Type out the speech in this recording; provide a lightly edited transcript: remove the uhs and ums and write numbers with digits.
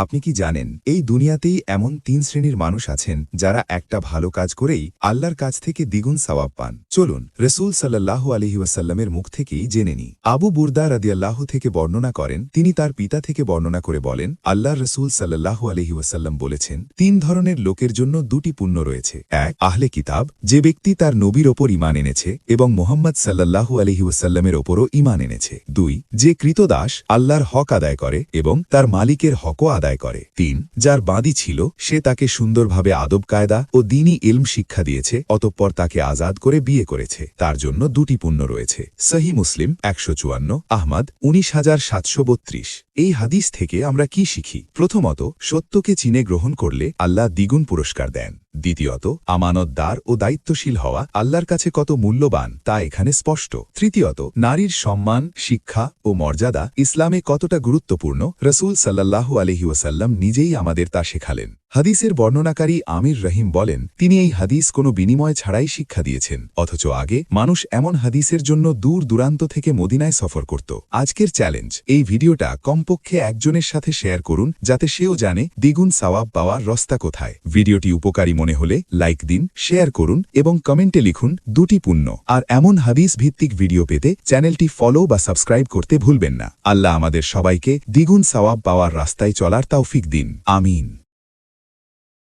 আপনি কি জানেন এই দুনিয়াতেই এমন ৩ শ্রেণীর মানুষ আছেন যারা একটা ভালো কাজ করেই আল্লাহর কাছ থেকে দ্বিগুণ সওয়াব পান। চলুন রসূল সাল্লাল্লাহু আলাইহি ওয়াসাল্লামের মুখ থেকেই জেনে নিই। আবু বুরদা রাদিয়াল্লাহু থেকে বর্ণনা করেন, তিনি তার পিতা থেকে বর্ণনা করে বলেন, আল্লাহর রসূল সাল্লাল্লাহু আলাইহি ওয়াসাল্লাম বলেছেন, ৩ ধরনের লোকের জন্য ২টি পুণ্য রয়েছে। ১, আহলে কিতাব, যে ব্যক্তি তার নবীর ওপর ঈমান এনেছে এবং মুহাম্মদ সাল্লাল্লাহু আলাইহি ওয়াসাল্লামের ওপরও ঈমান এনেছে। ২, যে কৃতদাস আল্লাহর হক আদায় করে এবং তার মালিকের হকও আদায় করে। ৩, যার বাঁদী ছিল সে তাকে সুন্দরভাবে আদব কায়দা ও দ্বীনি ইলম শিক্ষা দিয়েছে, অতঃপর তাকে আজাদ করে বিয়ে করেছে, তার জন্য ২টি পুণ্য রয়েছে। সহিহ মুসলিম ১৫৪, আহমদ ১৯৭৩২। এই হাদিস থেকে আমরা কি শিখি? প্রথমত, সত্যকে চিনে গ্রহণ করলে আল্লাহ দ্বিগুণ পুরস্কার দেন। দ্বিতীয়ত, আমানতদার ও দায়িত্বশীল হওয়া আল্লাহর কাছে কত মূল্যবান তা এখানে স্পষ্ট। তৃতীয়ত, নারীর সম্মান, শিক্ষা ও মর্যাদা ইসলামে কতটা গুরুত্বপূর্ণ রসূল সাল্লাল্লাহু আলাইহি ওয়াসাল্লাম নিজেই আমাদের তা শেখালেন। হাদিসের বর্ণনাকারী আমির রহিম বলেন, তিনি এই হাদিস কোনো বিনিময় ছাড়াই শিক্ষা দিয়েছেন, অথচ আগে মানুষ এমন হাদিসের জন্য দূর দূরান্ত থেকে মদিনায় সফর করত। আজকের চ্যালেঞ্জ, এই ভিডিওটা কমপক্ষে একজনের সাথে শেয়ার করুন যাতে সেও জানে দ্বিগুণ সওয়াব পাওয়ার রাস্তা কোথায়। ভিডিওটি উপকারী মনে হলে লাইক দিন, শেয়ার করুন এবং কমেন্টে লিখুন ২টি পুণ্য। আর এমন হাদিস ভিত্তিক ভিডিও পেতে চ্যানেলটি ফলো বা সাবস্ক্রাইব করতে ভুলবেন না। আল্লাহ আমাদের সবাইকে দ্বিগুণ সওয়াব পাওয়ার রাস্তায় চলার তৌফিক দিন। আমিন।